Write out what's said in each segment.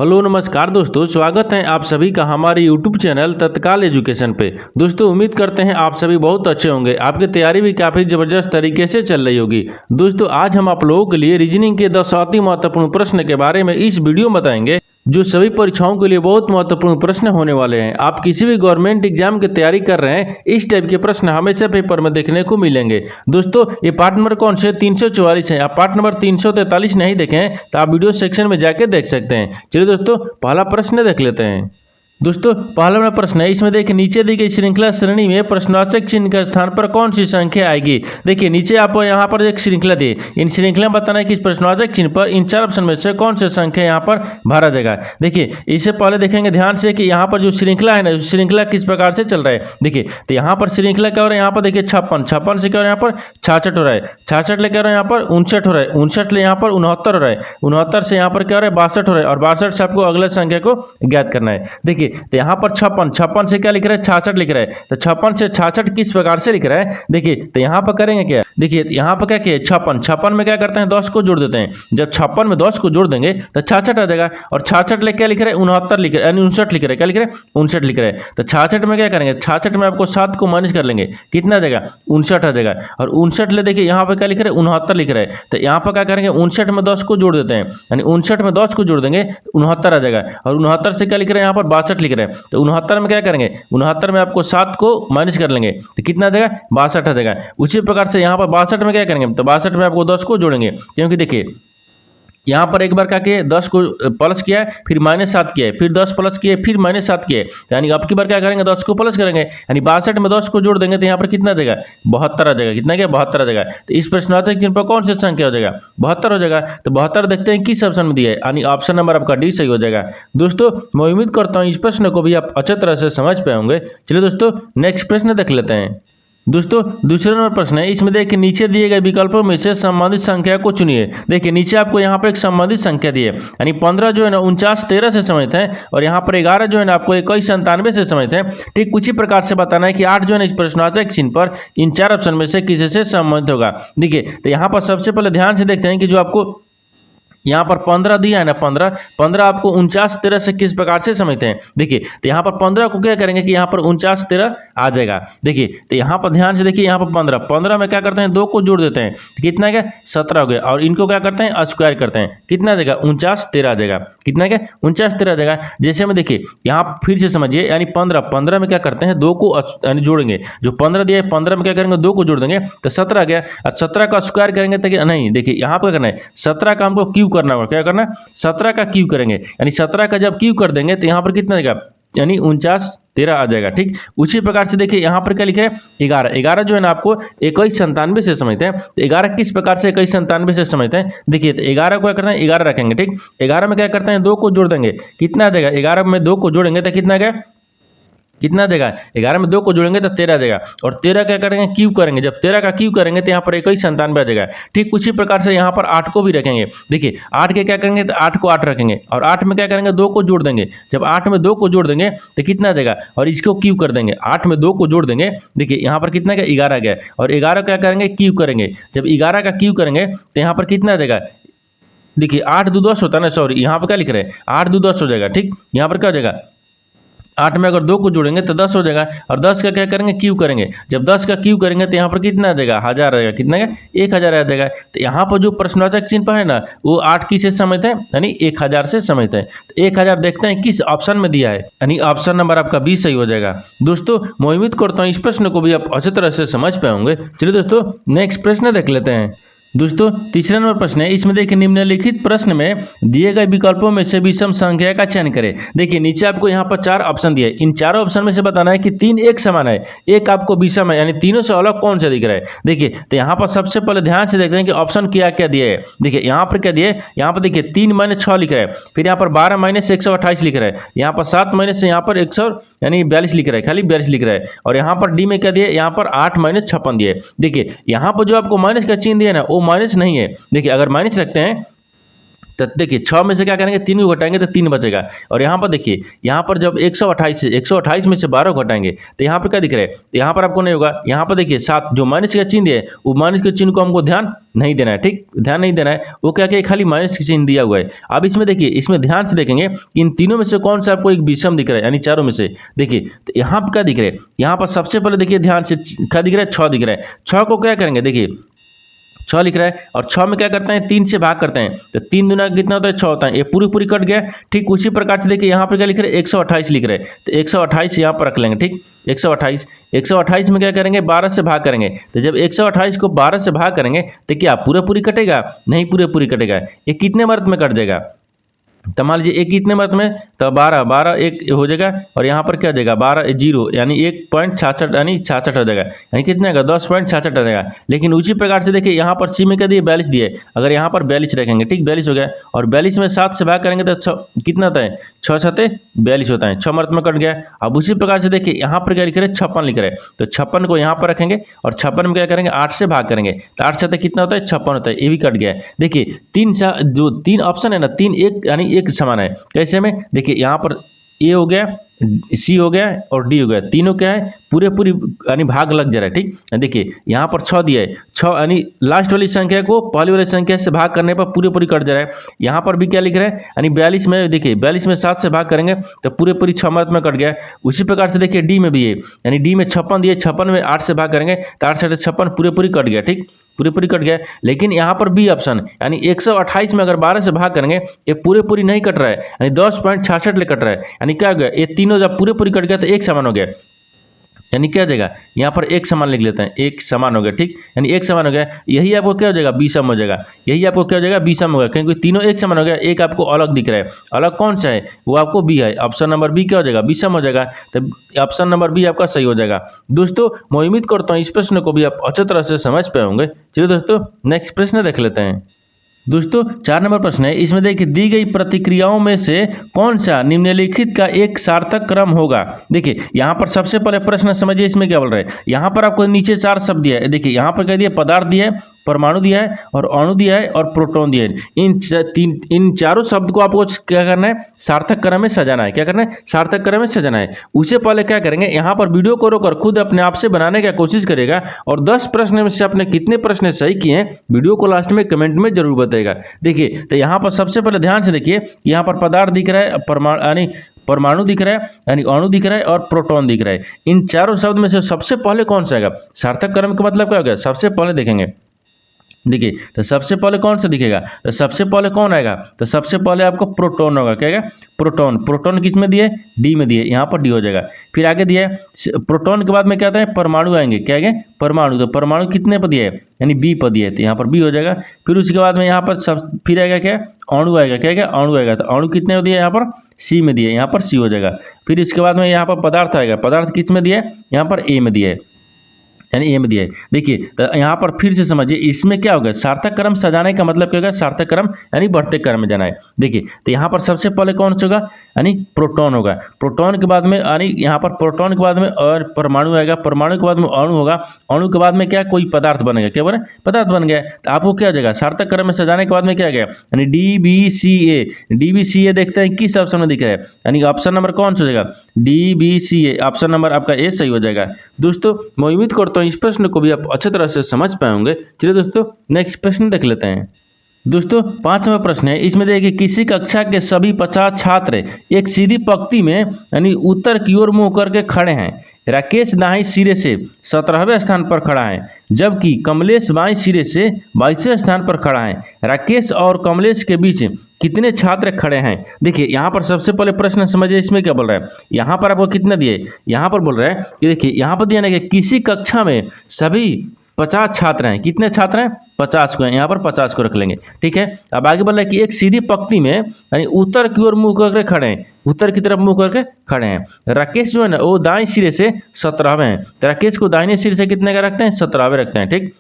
Hello नमस्कार दोस्तों, स्वागत है आप सभी का हमारे यूट्यूब चैनल तत्काल एजुकेशन पे। दोस्तों उम्मीद करते हैं आप सभी बहुत अच्छे होंगे। आपकी तैयारी भी काफ़ी ज़बरदस्त तरीके से चल रही होगी। दोस्तों आज हम आप लोगों के लिए रीजनिंग के 10 अति महत्वपूर्ण प्रश्न के बारे में इस वीडियो में बताएंगे, जो सभी परीक्षाओं के लिए बहुत महत्वपूर्ण प्रश्न होने वाले हैं। आप किसी भी गवर्नमेंट एग्जाम की तैयारी कर रहे हैं, इस टाइप के प्रश्न हमेशा पेपर में देखने को मिलेंगे। दोस्तों ये पार्ट नंबर कौन से 344 है। आप पार्ट नंबर 343 नहीं देखें तो आप वीडियो सेक्शन में जाके देख सकते हैं। चलिए दोस्तों पहला प्रश्न देख लेते हैं। दोस्तों पहला मेरा प्रश्न है, इसमें देखिए नीचे दी गई श्रृंखला श्रेणी में प्रश्नवाचक चिन्ह के स्थान पर कौन सी संख्या आएगी। देखिए नीचे आपको यहाँ पर एक श्रृंखला दी, इन श्रृंखला में बताना है कि इस प्रश्नवाचक चिन्ह पर इन चार ऑप्शन में से कौन सी संख्या यहाँ पर भरा जाएगा। देखिए इससे पहले देखेंगे ध्यान से कि यहाँ पर जो श्रृंखला है ना, श्रृंखला किस प्रकार से चल रहा है। देखिए तो यहाँ पर श्रृंखला क्या हो रहा है, यहाँ पर देखिए 56 से क्या हो रहा है, यहाँ पर 66 हो रहा है, 66 ले क्या हो रहा है, यहाँ पर 59 हो रहा है, 59 ले यहाँ पर 69 हो रहा है, 69 से यहाँ पर क्या हो रहा है 62 हो रहा है, और 62 से आपको अगले संख्या को ज्ञात करना है। देखिए तो यहाँ पर 56 से क्या लिख रहा है 66 लिख रहा है, तो 56 से 66 किस प्रकार से लिख रहा है। देखिए तो यहाँ पर करेंगे क्या, देखिए यहाँ पर क्या किया 56 में क्या करते हैं 10 को जोड़ देते हैं। जब 56 में 10 को जोड़ देंगे तो 66 आ जाएगा, और 66 ले क्या लिख रहा है 69 लिख रहा है, यानी 59 लिख रहा है, क्या लिख रहा है 59 लिख रहा है। तो 66 में क्या करेंगे, 66 में आपको 7 को माइनस कर लेंगे, कितना आ जाएगा 59 आ जाएगा, और 59 ले देखिए यहाँ पर क्या लिख रहा है 69 लिख रहा है, तो यहाँ पर क्या करेंगे 59 में 10 को जोड़ देते हैं, यानी 59 में 10 को जोड़ देंगे 69 आ जाएगा, और 69 से क्या लिख रहे हैं यहाँ पर 62 लिख रहे हैं, तो 69 में क्या करेंगे 69 में आपको 7 को माइनस कर लेंगे, तो कितना आ जाएगा 62 आ जाएगा। उसी प्रकार से यहाँ पर 62 में क्या करेंगे, तो 62 में आपको 10 को जोड़ेंगे, क्योंकि देखिए यहाँ पर एक बार क्या किया 10 को प्लस किया है, फिर -7 किया है, फिर 10 प्लस किया है, फिर -7 किया है, यानी अब की बार क्या करेंगे 10 को प्लस करेंगे, यानी 62 में 10 को जोड़ देंगे तो यहाँ पर कितना आ जाएगा 72 आ जाएगा। कितना क्या 72 आ जाएगा। तो इस प्रश्नवाचक चिन्ह पर कौन सी संख्या हो जाएगा 72 हो जाएगा। तो 72 देखते हैं किस ऑप्शन में दिया है, यानी ऑप्शन नंबर आपका डी सही हो जाएगा। दोस्तों मैं उम्मीद करता हूँ इस प्रश्न को भी आप अच्छे तरह से समझ पाए होंगे। चलिए दोस्तों नेक्स्ट प्रश्न देख लेते हैं। दोस्तों दूसरा नंबर प्रश्न है, इसमें देखिए नीचे दिए गए विकल्पों में से संबंधित संख्या को चुनिए। देखिए नीचे आपको यहाँ पर एक संबंधित संख्या दी है, यानी 15 जो है ना 49 13 से समझते हैं, और यहाँ पर 11 जो है ना आपको 21 97 से समझते हैं। ठीक उसी प्रकार से बताना है कि 8 जो है ना इस प्रश्नवाचक चिन्ह पर इन चार ऑप्शन में से किसी से संबंधित होगा। देखिए तो यहाँ पर सबसे पहले ध्यान से देखते हैं कि जो आपको यहाँ पर 15 दिया है ना, 15 आपको 49 13 से किस प्रकार से समझते हैं। देखिए तो यहाँ पर 15 को क्या करेंगे कि यहाँ पर 49 13 आ जाएगा। देखिए तो यहाँ पर ध्यान से देखिए, यहाँ पर 15 में क्या करते हैं 2 को जोड़ देते हैं, तो कितना क्या 17 हो गया, और इनको क्या करते हैं स्क्वायर करते हैं, कितना आ जाएगा 49 13 आ जाएगा। कितना क्या 49 13 आ जाएगा। जैसे में देखिए यहाँ फिर से समझिए, यानी 15 में क्या करते हैं 2 को यानी जोड़ेंगे, जो 15 दिया है 15 में क्या करेंगे 2 को जोड़ देंगे तो 17 आ गया, और 17 का स्क्वायर करेंगे तो नहीं, देखिए यहाँ पर करना है 17 का हमको क्यूब करना होगा। क्या करना है 17 का क्यूब करेंगे, यानी 17 का जब क्यूब कर देंगे तो यहाँ पर कितना आएगा, यानी 49 13 आ जाएगा। ठीक उसी प्रकार से देखिए यहाँ पर क्या लिखा है 11 जो है ना आपको 21 97 से समझते हैं। तो 11 किस प्रकार से 21 97 से समझते हैं। देखिए तो 11 को क्या करना है 11 रखेंगे, ठीक 11 में क्या करते हैं 2 को जोड़ देंगे, कितना आ जाएगा 11 में 2 को जोड़ेंगे तो कितना आ गया, कितना देगा 11 में 2 को जोड़ेंगे तो 13 देगा, और 13 क्या करेंगे क्यूब करेंगे, जब 13 का क्यूब करेंगे तो यहाँ पर 21 97 आ जाएगा। ठीक उसी प्रकार से यहाँ पर 8 को भी रखेंगे। देखिए 8 के क्या करेंगे तो 8 को 8 रखेंगे, और 8 में क्या करेंगे 2 को जोड़ देंगे, जब 8 में 2 को जोड़ देंगे तो कितना आ जाएगा, और इसको क्यूब कर देंगे, 8 में 2 को जोड़ देंगे। देखिए यहाँ पर कितना क्या 11 आ गया, और 11 क्या करेंगे क्यूब करेंगे, जब 11 का क्यूब करेंगे तो यहाँ पर कितना आ जाएगा, देखिए 8 2 10 होता है ना, सॉरी यहाँ पर क्या लिख रहे हैं 8 2 10 हो जाएगा। ठीक यहाँ पर क्या हो जाएगा 8 में अगर 2 को जोड़ेंगे तो 10 हो जाएगा, और 10 का क्या करेंगे क्यूब करेंगे, जब 10 का क्यूब करेंगे तो यहाँ पर कितना आ जाएगा 1000 आएगा, कितना का 1000 आ जाएगा। तो यहाँ पर जो प्रश्नवाचक चिन्ह पर है ना वो 8 किससे समझते हैं, यानी 1000 से समझते हैं। तो 1000 देखते हैं किस ऑप्शन में दिया है, यानी ऑप्शन नंबर आपका 20 सही हो जाएगा। दोस्तों मैं उम्मीद करता हूँ इस प्रश्न को भी आप अच्छी तरह से समझ पाए होंगे। चलिए दोस्तों नेक्स्ट प्रश्न देख लेते हैं। दोस्तों तीसरा नंबर प्रश्न है, इसमें देखिए निम्नलिखित प्रश्न में दिए गए विकल्पों में से विषम संख्या का चयन करें। देखिए नीचे आपको यहाँ पर 4 ऑप्शन दिए, इन चारों ऑप्शन में से बताना है कि 3 एक समान है, एक आपको विषम है, यानी तीनों से अलग कौन सा दिख रहा है। देखिए तो यहाँ पर सबसे पहले ध्यान से देखते हैं कि ऑप्शन क्या क्या दिया है। देखिए यहाँ पर क्या दिया है, यहाँ पर देखिए 3 - 6 लिख रहा है, फिर यहाँ पर 12 - 128 लिख रहा है, यहाँ पर 7 - यहाँ पर 100 यानी 42 लिख रहा है, खाली 42 लिख रहा है, और यहाँ पर डी में क्या दिया है, यहाँ पर 8 - 56 दिए। देखिए यहाँ पर जो आपको माइनस का चिन्ह दिया है ना वो माइनस नहीं है। देखिए अगर माइनस रखते हैं तो देखिए 6 में से क्या करेंगे 3 को घटाएंगे तो 3 बचेगा। और यहाँ पर देखिए यहाँ पर जब 128 में से 12 को घटाएंगे तो यहाँ पर क्या दिख रहा है, तो यहाँ पर आपको नहीं होगा। यहाँ पर देखिए 7 जो माइनस का चिन्ह है वो माइनस के चिन्ह को हमको ध्यान नहीं देना है, ठीक, ध्यान नहीं देना है, वो क्या क्या खाली माइनस का चिन्ह दिया हुआ है। अब इसमें देखिए इसमें ध्यान से देखेंगे कि इन तीनों में से कौन सा आपको एक विषम दिख रहा है, यानी चारों में से। देखिए तो यहाँ पर क्या दिख रहा है, यहाँ पर सबसे पहले देखिए ध्यान से क्या दिख रहा है, 6 दिख रहा है। 6 को क्या करेंगे, देखिए 6 लिख रहा है और 6 में क्या करते हैं 3 से भाग करते हैं तो 3 दूना कितना होता है 6 होता है, ये पूरी पूरी कट गया। ठीक उसी प्रकार से देखिए यहाँ पर क्या लिख रहे हैं 128 लिख रहे हैं, तो 128 यहाँ पर रख लेंगे, ठीक 128 में क्या करेंगे 12 से भाग करेंगे, तो जब 128 को 12 से भाग करेंगे तो क्या पूरा पूरी कटेगा, नहीं पूरे पूरी कटेगा, ये कितने वर्ग में कट जाएगा, तो मान लीजिए एक कितने वर्ग में, तो 12 एक हो जाएगा और यहाँ पर क्या हो जाएगा 12 0 यानी 1.66 यानी 66 हो जाएगा, यानी कितना आएगा 10.66 हो जाएगा। लेकिन उसी प्रकार से देखिए यहाँ पर सी में क्या दिए 42 दिए, अगर यहाँ पर 42 रखेंगे, ठीक 42 हो गया और 42 में 7 से भाग करेंगे तो कितना होता है 6 7 42 होता है, 6 वर्ग में कट गया। अब उसी प्रकार से देखिए यहाँ पर क्या लिख रहे हैं 56 लिख रहे हैं, तो 56 को यहाँ पर रखेंगे और 56 में क्या करेंगे 8 से भाग करेंगे तो 8 7 कितना होता है 56 होता है, ये भी कट गया। देखिए जो 3 ऑप्शन है ना 3 एक यानी एक समान है, कैसे में देखिए यहाँ पर ए हो गया, सी हो गया और डी हो गया, तीनों क्या है पूरे पूरी यानी भाग लग जा रहा है, ठीक। देखिए यहाँ पर 6 दिया है, 6 यानी लास्ट वाली संख्या को पहली वाली संख्या से भाग करने पर पूरे पूरी कट जा रहा है। यहाँ पर भी क्या लिख रहा है यानी 42 में देखिए 42 में 7 से भाग करेंगे तो पूरे पूरी 6 मात्रा में कट गया। उसी प्रकार से देखिए डी में भी है, यानी डी में 56 दिए, 56 में 8 से भाग करेंगे तो 8 से 56 पूरे पूरी कट गया, ठीक पूरी पूरी कट गया। लेकिन यहाँ पर बी ऑप्शन यानी 128 में अगर 12 से भाग करेंगे ये पूरे पूरी नहीं कट रहा है, यानी 10.66 ले कट रहा है, यानी क्या हो गया ये तीनों जब पूरे पूरी कट गया तो एक समान हो गया, यानी क्या हो जाएगा यहाँ पर एक समान लिख लेते हैं, एक समान हो गया, ठीक यानी एक समान हो गया। यही आपको क्या हो जाएगा बी सम हो जाएगा, यही आपको क्या हो जाएगा बी सम हो गया, क्योंकि तीनों एक समान हो गया, एक आपको अलग दिख रहा है, अलग कौन सा है वो आपको बी है, ऑप्शन नंबर बी क्या हो जाएगा बी सम हो जाएगा, तो ऑप्शन नंबर बी आपका सही हो जाएगा। दोस्तों मैं उम्मीद करता हूँ इस प्रश्न को भी आप अच्छी तरह से समझ पाए होंगे। चलिए दोस्तों नेक्स्ट प्रश्न देख लेते हैं। दोस्तों 4 नंबर प्रश्न है, इसमें देखिए दी गई प्रतिक्रियाओं में से कौन सा निम्नलिखित का एक सार्थक क्रम होगा। देखिए यहाँ पर सबसे पहले प्रश्न समझिए इसमें क्या बोल रहे हैं, यहाँ पर आपको नीचे 4 शब्द दिया है, देखिए यहाँ पर क्या दिया पदार्थ दिया है, परमाणु दिया है और अणु दिया है और प्रोटॉन दिया है। इन चारों शब्द को आपको क्या करना है सार्थक क्रम में सजाना है, क्या करना है सार्थक क्रम में सजाना है। उससे पहले क्या करेंगे यहाँ पर वीडियो को रोककर खुद अपने आप से बनाने की कोशिश करेगा और 10 प्रश्न में से आपने कितने प्रश्न सही किए हैं वीडियो को लास्ट में कमेंट में जरूर बताएगा। देखिए तो यहाँ पर सबसे पहले ध्यान से देखिए, यहाँ पर पदार्थ दिख रहा है, परमाणु दिख रहा है यानी अणु दिख रहा है और प्रोटॉन दिख रहा है। इन चारों शब्द में से सबसे पहले कौन सा आएगा सार्थक क्रम का मतलब क्या होगा, सबसे पहले देखेंगे। देखिए तो सबसे पहले कौन सा दिखेगा, तो सबसे पहले कौन आएगा, तो सबसे पहले आपको प्रोटॉन होगा, क्या आएगा प्रोटॉन किस में दिए डी में दिए, यहाँ पर डी हो जाएगा। फिर आगे दिया है प्रोटॉन के बाद में क्या आता है परमाणु आएंगे, क्या आएंगे परमाणु, तो परमाणु कितने पर दिया है यानी बी पर दिया है, तो यहाँ पर बी हो जाएगा। फिर उसके बाद में यहाँ पर सब फिर आएगा क्या अणु आएगा, क्या आएगा अणु आएगा, तो अणु कितने में दिया यहाँ पर सी में दिए, यहाँ पर सी हो जाएगा। फिर इसके बाद में यहाँ पर पदार्थ आएगा, पदार्थ किस में दिया है यहाँ पर ए में दिया है, यानी ए में दिया है। देखिए तो यहाँ पर फिर से समझिए इसमें क्या होगा सार्थक क्रम सजाने का मतलब क्या होगा सार्थक क्रम यानी बढ़ते क्रम में जाना है। देखिए तो यहाँ पर सबसे पहले कौन सा होगा यानी प्रोटॉन होगा, प्रोटॉन के बाद में यानी यहाँ पर प्रोटॉन के बाद में और परमाणु आएगा, परमाणु के बाद में अणु होगा, अणु के बाद में क्या कोई पदार्थ बनेगा, क्या बने पदार्थ बन गया। तो आपको क्या हो जाएगा सार्थक क्रम में सजाने के बाद में क्या आ गया यानी DBCA देखते हैं किस ऑप्शन में दिख रहा है, यानी ऑप्शन नंबर कौन सा हो जाएगा DBCA, ऑप्शन नंबर आपका ए सही हो जाएगा। दोस्तों मैं उम्मीद करता हूँ इस प्रश्न को भी आप अच्छी तरह से समझ पाए होंगे। चलिए दोस्तों नेक्स्ट प्रश्न देख लेते हैं। दोस्तों 5 नंबर प्रश्न है, इसमें देखिए किसी कक्षा के सभी 50 छात्र एक सीधी पंक्ति में यानी उत्तर की ओर मुंह करके खड़े हैं। राकेश दाहिने सिरे से 17वें स्थान पर खड़ा है जबकि कमलेश बाएं सिरे से 22वें स्थान पर खड़ा है। राकेश और कमलेश के बीच कितने छात्र खड़े हैं। देखिए यहाँ पर सबसे पहले प्रश्न समझिए इसमें क्या बोल रहा है, यहाँ पर आपको कितना दिए, यहाँ पर बोल रहा है कि देखिए यहाँ पर दिया ना कि किसी कक्षा में सभी 50 छात्र हैं, कितने छात्र हैं 50 को, यहाँ पर 50 को रख लेंगे, ठीक है। अब आगे बोल रहा है कि एक सीधी पंक्ति में यानी उत्तर की ओर मुंह करके खड़े हैं, उत्तर की तरफ मुंह करके खड़े हैं। राकेश जो है ना वो दाएं सिरे से 17वें हैं, तो राकेश को दाहिने सिरे से कितने का रखते हैं 17वें रखते हैं, ठीक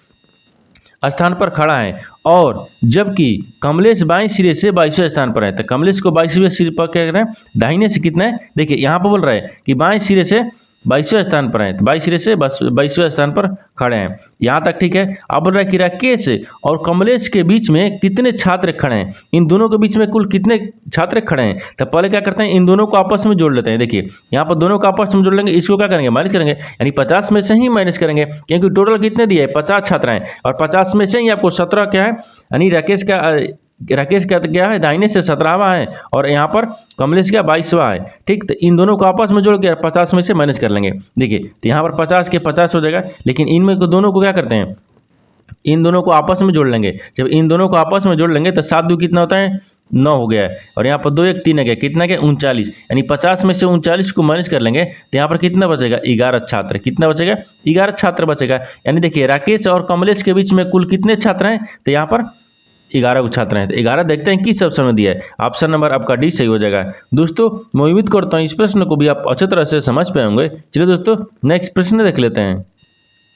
स्थान पर खड़ा है। और जबकि कमलेश बाएं सिरे से 22वें स्थान पर है, तो कमलेश को 22वें सिरे पर क्या कर रहे हैं दाहिने से कितना है, देखिए यहाँ पर बोल रहा है कि बाएं सिरे से 22वें स्थान पर हैं, 22 सिरे से 22वें स्थान पर खड़े हैं। यहाँ तक ठीक है। अब बोल रहा है कि राकेश और कमलेश के बीच में कितने छात्र खड़े हैं, इन दोनों के बीच में कुल कितने छात्र खड़े हैं। तो पहले क्या करते हैं, इन दोनों को आपस में जोड़ लेते हैं। देखिए यहाँ पर दोनों को आपस में जोड़ लेंगे, इसको क्या करेंगे, माइनस करेंगे, यानी 50 में से ही माइनस करेंगे, क्योंकि टोटल कितने दिए, 50 छात्र हैं, और 50 में से ही आपको 17 क्या है, यानी राकेश का क्या है, दाहिने से 17वां है, और यहाँ पर कमलेश का 22वां है। ठीक, तो इन दोनों को आपस में जोड़ के 50 में से माइनस कर लेंगे। देखिए तो यहाँ पर 50 के 50 हो जाएगा, लेकिन इनमें दोनों को क्या करते हैं, इन दोनों को आपस में जोड़ लेंगे। जब इन दोनों को आपस में जोड़ लेंगे तो 7 दूनी कितना होता है, 9 हो गया है, और यहाँ पर 2 1 3 है गया, कितना गया, 39, यानी 50 में से 39 को माइनस कर लेंगे तो यहाँ पर कितना बचेगा, 11 छात्र। कितना बचेगा, 11 छात्र बचेगा। यानी देखिए राकेश और कमलेश के बीच में कुल कितने छात्र हैं, तो यहाँ पर 11 छात्र हैं। तो 11 देखते हैं किस ऑप्शन में दिया है, ऑप्शन नंबर आपका डी सही हो जाएगा। दोस्तों मैं उम्मीद करता हूँ इस प्रश्न को भी आप अच्छी तरह से समझ पाए होंगे। चलिए दोस्तों नेक्स्ट प्रश्न देख लेते हैं।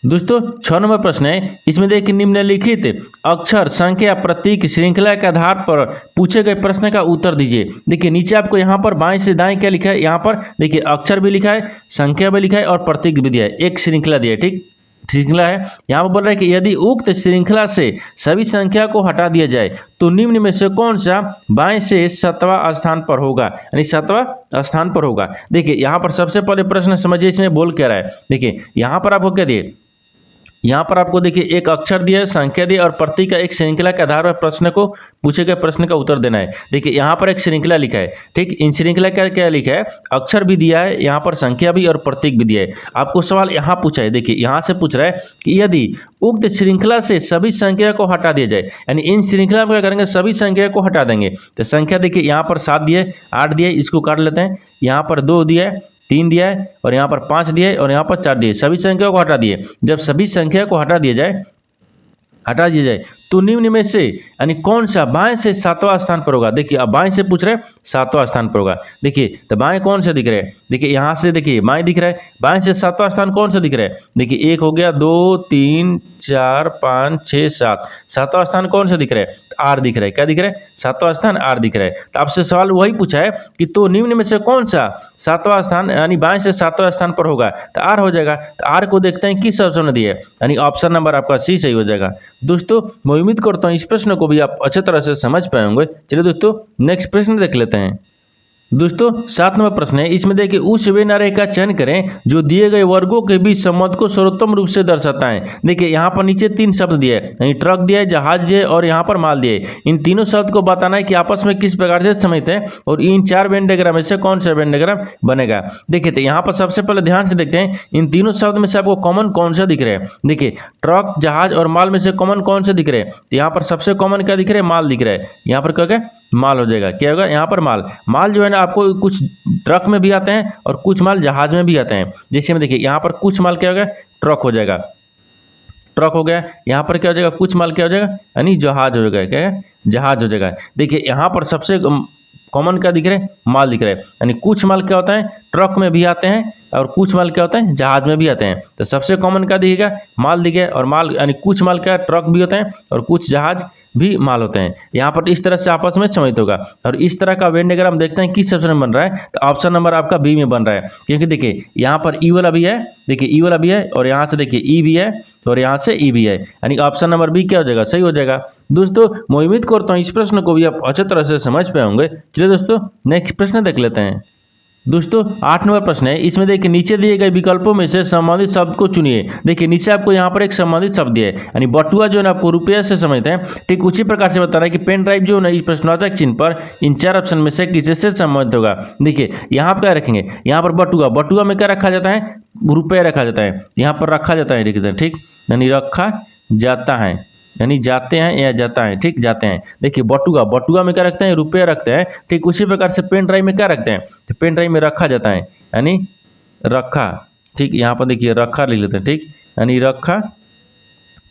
दोस्तों 6 नंबर प्रश्न है, इसमें देखिए निम्नलिखित अक्षर संख्या प्रतीक श्रृंखला के आधार पर पूछे गए प्रश्न का उत्तर दीजिए। देखिए नीचे आपको यहाँ पर बाएं से दाएं क्या लिखा है, यहाँ पर देखिए अक्षर भी लिखा है, संख्या भी लिखा है और प्रतीक भी दिया है, एक श्रृंखला दिया है। ठीक, श्रृंखला है। यहाँ पर बोल रहा है कि यदि उक्त श्रृंखला से सभी संख्या को हटा दिया जाए तो निम्न में से कौन सा बाएं से 7वां स्थान पर होगा, यानी 7वां स्थान पर होगा। देखिए यहाँ पर सबसे पहले प्रश्न समझिए इसमें बोल क्या रहा है। देखिए यहाँ पर आपको क्या दिए, यहाँ पर आपको देखिए एक अक्षर दिया है, संख्या दी और प्रतीक का एक श्रृंखला के आधार पर प्रश्न को पूछे गए प्रश्न का उत्तर देना है। देखिए यहाँ पर एक श्रृंखला लिखा है। ठीक, इन श्रृंखला का क्या लिखा है, अक्षर भी दिया है, यहाँ पर संख्या भी और प्रतीक भी दिया है। आपको सवाल यहाँ पूछा है, देखिए यहाँ से पूछ रहा है कि यदि उक्त श्रृंखला से सभी संख्या को हटा दिया जाए, यानी इन श्रृंखला में क्या करेंगे, सभी संख्या को हटा देंगे। तो संख्या देखिए यहाँ पर 7 दिए, 8 दिए, इसको काट लेते हैं, यहाँ पर 2 दिया है, 3 दिया है, और यहाँ पर 5 दिया है, और यहाँ पर 4 दिए, सभी संख्या को हटा दिए। जब सभी संख्या को हटा दिया जाए तो निम्न में से यानी कौन सा बाएं से 7वां स्थान पर होगा। देखिए अब बाएं से पूछ रहे हैं, 7वां स्थान पर होगा। देखिए तो बाएं कौन से दिख रहे हैं, देखिए यहाँ से देखिए बाएं दिख रहा है, बाएं से 7वां स्थान कौन सा दिख रहा है, देखिए 1 हो गया, 2 3 4 5 6 7, 7वां स्थान कौन सा दिख रहा है, आर दिख रहा है। क्या दिख रहा है, 7वां स्थान आर दिख रहा है। तो आपसे सवाल वही पूछा है कि तो निम्न में से कौन सा 7वां स्थान यानी बाएं से 7वां स्थान पर होगा, तो आर हो जाएगा। तो आर को देखते हैं किस ऑप्शन में दिया है, यानी ऑप्शन नंबर आपका सी सही हो जाएगा। दोस्तों मैं उम्मीद करता हूँ इस प्रश्न को भी आप अच्छे तरह से समझ पाए होंगे। चलिए दोस्तों नेक्स्ट प्रश्न देख लेते हैं। दोस्तों 7 नंबर प्रश्न है, इसमें देखिए उस वे नारे का चयन करें जो दिए गए वर्गों के बीच संबंध को सर्वोत्तम रूप से दर्शाता है। देखिए यहाँ पर नीचे 3 शब्द दिए हैं, यानी ट्रक दिया है, जहाज दिए और यहाँ पर माल दिए। इन तीनों शब्द को बताना है कि आपस में किस प्रकार से संबंधित है और इन 4 वेन डायग्राम में से कौन सा वेन डायग्राम बनेगा। देखिए तो यहाँ पर सबसे पहले ध्यान से देखते हैं इन तीनों शब्द में से आपको कॉमन कौन सा दिख रहा है। देखिए ट्रक, जहाज और माल में से कॉमन कौन से दिख रहे हैं, तो यहाँ पर सबसे कॉमन क्या दिख रहा है, माल दिख रहा है। यहाँ पर क्या माल हो जाएगा, क्या होगा यहाँ पर माल जो है ना, आपको कुछ ट्रक में भी आते हैं और कुछ माल जहाज में भी आते हैं। जैसे में देखिए यहाँ पर कुछ माल क्या होगा, ट्रक हो जाएगा, ट्रक हो गया। यहाँ पर क्या हो जाएगा, कुछ माल क्या हो जाएगा, यानी जहाज हो जाएगा, क्या है, जहाज हो जाएगा। देखिए यहाँ पर सबसे कॉमन क्या दिख रहा है, माल दिख रहा है। यानी कुछ माल क्या होता है, ट्रक में भी आते हैं और कुछ माल क्या होता है, जहाज में भी आते हैं। तो सबसे कॉमन क्या दिखेगा, माल दिखेगा, और माल यानी कुछ माल क्या ट्रक भी होते हैं और कुछ जहाज भी माल होते हैं। यहाँ पर इस तरह से आपस में सम्मिलित होगा। और इस तरह का वेन डायग्राम देखते हैं किस ऑप्शन में बन रहा है, तो ऑप्शन नंबर आपका बी में बन रहा है। क्योंकि देखिए यहाँ पर ई वाला भी है, देखिए ई वाला भी है, और यहाँ से देखिए ई भी है और यहाँ से ई भी है, यानी ऑप्शन नंबर बी क्या हो जाएगा, सही हो जाएगा। दोस्तों मैं उम्मीद करता हूँ इस प्रश्न को भी आप अच्छे तरह से समझ पाए होंगे। चलिए दोस्तों नेक्स्ट प्रश्न देख लेते हैं। दोस्तों 8 नंबर प्रश्न है, इसमें देखिए नीचे दिए गए विकल्पों में से संबंधित शब्द को चुनिए। देखिए नीचे आपको यहाँ पर एक संबंधित शब्द दिया है, यानी बटुआ जो है ना आपको रुपये से समझते हैं। ठीक उसी प्रकार से बता रहा है कि पेन ड्राइव जो है ना इस प्रश्नवाचक चिन्ह पर इन 4 ऑप्शन में से किसी से संबंधित होगा। देखिए यहाँ पर क्या रखेंगे, यहाँ पर बटुआ में क्या रखा जाता है, रुपये रखा जाता है, यहाँ पर रखा जाता है। देखिए ठीक, यानी रखा जाता है, यानी जाते हैं या जाता है, ठीक जाते हैं। देखिए बटुआ में क्या रखते हैं, रुपये रखते हैं। ठीक उसी प्रकार से पेन ड्राइव में क्या रखते हैं, तो पेन ड्राइव में रखा जाता है, यानी रखा। ठीक यहाँ पर देखिए रखा लिख लेते हैं, ठीक यानी रखा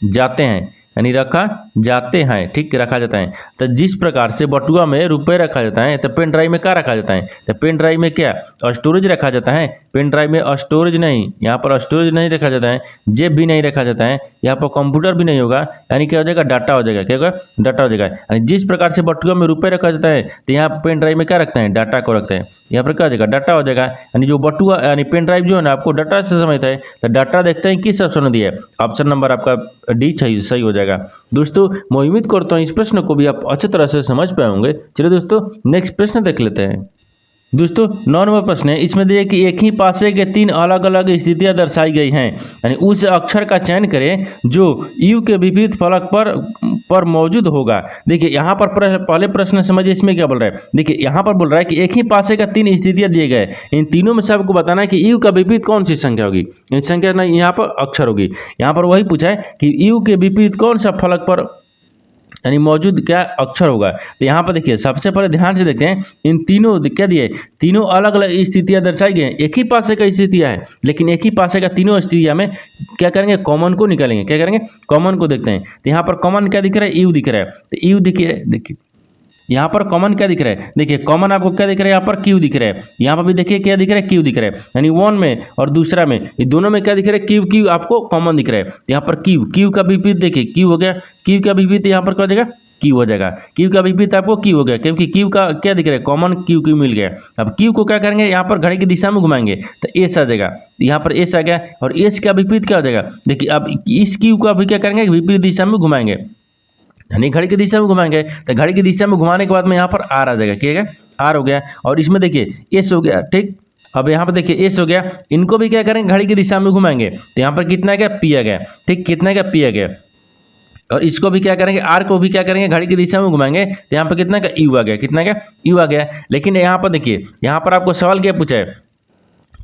जाते हैं, यानी रखा जाते हैं, ठीक, रखा जाता है। तो जिस प्रकार से बटुआ में रुपए रखा जाता है तो पेन ड्राइव में क्या रखा जाता है, तो पेन ड्राइव में क्या स्टोरेज रखा जाता है। पेन ड्राइव में स्टोरेज नहीं, यहाँ पर स्टोरेज नहीं रखा जाता है, जेब भी नहीं रखा जाता है, यहाँ पर कंप्यूटर भी नहीं होगा, यानी क्या हो जाएगा, डाटा हो जाएगा। क्या होगा, डाटा हो जाएगा। यानी जिस प्रकार से बटुआ में रुपए रखा जाता है तो यहाँ पेन ड्राइव में क्या रखते हैं, डाटा को रखते हैं। यहाँ पर क्या हो जाएगा, डाटा हो जाएगा। यानी जो बटुआ यानी पेन ड्राइव जो है ना आपको डाटा से समझता है, तो डाटा देखते हैं किस ऑप्शन में दिया है, ऑप्शन नंबर आपका डी सही हो जाएगा। दोस्तों मैं उम्मीद करता हूँ इस प्रश्न को भी आप अच्छी तरह से समझ पाए होंगे। चलिए दोस्तों नेक्स्ट प्रश्न देख लेते हैं। दोस्तों 9 नंबर प्रश्न है, इसमें दिए कि एक ही पासे के 3 अलग अलग स्थितियां दर्शाई गई हैं, यानी उस अक्षर का चयन करें जो यू के विपरीत फलक पर मौजूद होगा। देखिए यहाँ पर पहले प्रश्न समझिए इसमें क्या बोल रहा है। देखिए यहाँ पर बोल रहा है कि एक ही पासे का 3 स्थितियां दिए गए, इन तीनों में से आपको बताना है कि यू का विपरीत कौन सी संख्या होगी, संख्या नहीं यहाँ पर अक्षर होगी। यहाँ पर वही पूछा है कि यू के विपरीत कौन सा फलक पर यानी मौजूद क्या अक्षर होगा। तो यहाँ पर देखिए सबसे पहले ध्यान से देखते हैं, इन तीनों क्या दिए, तीनों अलग अलग स्थितियां दर्शाई गई हैं। एक ही पासे का स्थितियां है, लेकिन एक ही पासे का तीनों स्थितियां में क्या करेंगे, कॉमन को निकालेंगे। क्या करेंगे, कॉमन को देखते हैं। तो यहाँ पर कॉमन क्या दिख रहा है, यू दिख रहा है। तो यू देखिए यहाँ पर कॉमन क्या दिख रहा है, देखिए कॉमन आपको क्या दिख रहा है, यहाँ पर क्यू दिख रहा है। यहाँ पर भी देखिए क्या दिख रहा है, क्यू दिख रहा है। यानी वन में और दूसरा में, ये दोनों में क्या दिख रहा है, क्यू क्यू आपको कॉमन दिख रहा है। यहाँ पर क्यू का विपरीत देखिए, क्यू हो गया, क्यू का विपरीत यहाँ पर क्या हो जाएगा, क्यू हो जाएगा। क्यू का विपरीत आपको क्यू हो गया, क्योंकि क्यू का क्या दिख रहा है, कॉमन क्यू क्यू मिल गया। अब क्यू को क्या करेंगे, यहाँ पर घड़ी की दिशा में घुमाएंगे तो एस आ जाएगा। यहाँ पर एस आ गया, और एस का विपरीत क्या हो जाएगा, देखिए अब इस क्यू को अभी क्या करेंगे, विपरीत दिशा में घुमाएंगे, यानी घड़ी की दिशा में घुमाएंगे। तो घड़ी की दिशा में घुमाने के बाद में यहाँ पर आर आ जाएगा। क्या है, आर हो गया। और इसमें देखिए एस हो गया, ठीक। अब यहाँ पर देखिए एस हो गया, इनको भी क्या करेंगे, घड़ी की दिशा में घुमाएंगे तो यहाँ पर कितना गया, पी आ गया, ठीक, कितना गया, पी आ गया। और इसको भी क्या करेंगे, आर को भी क्या करेंगे, घड़ी की दिशा में घुमाएंगे तो यहाँ पर कितना का यू आ गया, कितना का यू आ गया। लेकिन यहाँ पर देखिए, यहाँ पर आपको सवाल क्या पूछा है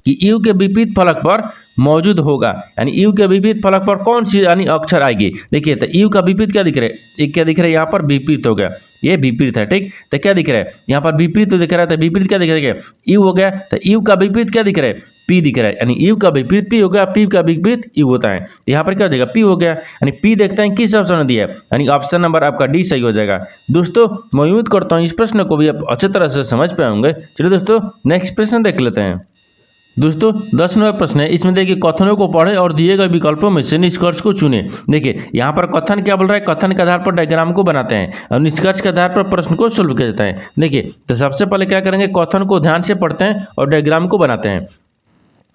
कि यू के विपरीत फलक पर मौजूद होगा, यानी यू के विपरीत फलक पर कौन सी यानी अक्षर आएगी। देखिए तो यू का विपरीत क्या दिख रहा है, एक क्या दिख रहा है, यहाँ पर विपरीत हो गया, ये विपरीत है, ठीक। तो क्या दिख रहा है, यहाँ पर विपरीत तो दिख रहा है, तो विपरीत क्या दिख रहा है, यू हो गया। तो यू का विपरीत क्या दिख रहा है, पी दिख रहा है, यानी यू का विपरीत पी हो गया, पी का विपरीत यू होता है। यहाँ पर क्या हो जाएगा, पी हो गया। यानी पी देखते हैं किस ऑप्शन में दिया है, यानी ऑप्शन नंबर आपका डी सही हो जाएगा। दोस्तों मैं उम्मीद करता हूँ इस प्रश्न को भी आप अच्छी तरह से समझ पाए होंगे। चलिए दोस्तों नेक्स्ट प्रश्न देख लेते हैं। दोस्तों 10 नंबर प्रश्न है, इसमें देखिए कथनों को पढ़े और दिए गए विकल्पों में से निष्कर्ष को चुने। देखिए यहाँ पर कथन क्या बोल रहा है, कथन के आधार पर डायग्राम को बनाते हैं और निष्कर्ष के आधार पर प्रश्न को सोल्व किया जाता है। देखिए तो सबसे पहले क्या करेंगे, कथन को ध्यान से पढ़ते हैं और डायग्राम को बनाते हैं।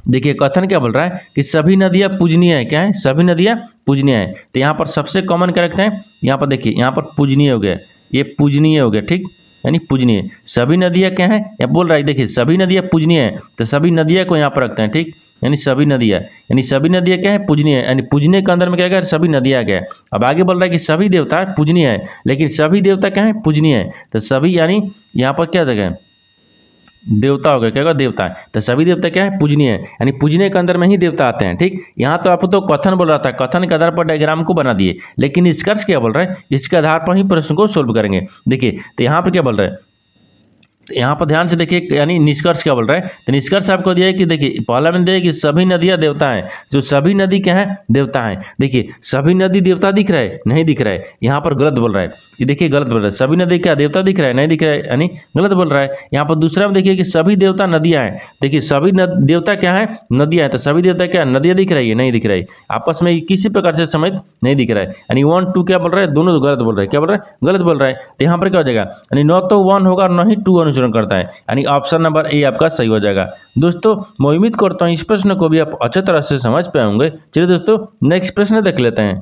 देखिए कथन क्या बोल रहा है कि सभी नदियाँ पूजनीय है। क्या है, सभी नदियाँ पूजनीय है। तो यहाँ पर सबसे कॉमन क्या रखते हैं, यहाँ पर देखिए, यहाँ पर पूजनीय हो गया, ये पूजनीय हो गया, ठीक, यानी पूजनीय। सभी नदियाँ क्या है, या बोल रहा है देखिए सभी नदियाँ पूजनीय है, तो सभी नदियाँ को यहाँ पर रखते हैं, ठीक, यानी सभी नदियाँ, यानी सभी नदियाँ क्या है, पूजनीय है। यानी पूजनीय के अंदर में क्या गया, सभी नदियाँ गया। अब आगे बोल रहा है कि सभी देवता पूजनीय है, लेकिन सभी देवता क्या है, पूजनीय है। तो सभी यानी यहाँ पर क्या जगह देवता हो गया, क्या होगा, देवता है। तो सभी देवता क्या है, पूजनीय है, यानी पूजनीय के अंदर में ही देवता आते हैं, ठीक। यहाँ तो आपको तो कथन बोल रहा था, कथन के आधार पर डायग्राम को बना दिए, लेकिन निष्कर्ष क्या बोल रहा है, इसके आधार पर ही प्रश्न को सोल्व करेंगे। देखिए तो यहाँ पर क्या बोल रहा है, यहाँ पर ध्यान से देखिए, यानी निष्कर्ष क्या बोल रहा है। तो निष्कर्ष आपको दिया है कि देखिए पहला में दिया कि सभी नदियाँ देवता हैं, जो सभी नदी क्या है, देवता हैं। देखिए सभी नदी देवता दिख रहा है, नहीं दिख रहा है, यहाँ पर गलत बोल रहा है। ये देखिए गलत बोल रहा है, सभी नदी क्या देवता दिख रहा है, नहीं दिख रहा है, यानी गलत बोल रहा है। यहाँ पर दूसरा में देखिए कि सभी देवता नदियाँ हैं। देखिए सभी देवता क्या है, नदियाँ हैं। तो सभी देवता क्या नदियाँ दिख रही है, नहीं दिख रही है, आपस में किसी प्रकार से समझ नहीं दिख रहा है। यानी 1 2 क्या बोल रहा है, दोनों गलत बोल रहा है। क्या बोल रहा है, गलत बोल रहा है। तो यहाँ पर क्या हो जाएगा, यानी न तो 1 होगा और न ही 2 अनुसरण करता है, यानी ऑप्शन नंबर ए आपका सही हो जाएगा। दोस्तों मैं उम्मीद करता हूँ इस प्रश्न को भी आप अच्छे तरह से समझ पाए होंगे। चलिए दोस्तों नेक्स्ट प्रश्न देख लेते हैं।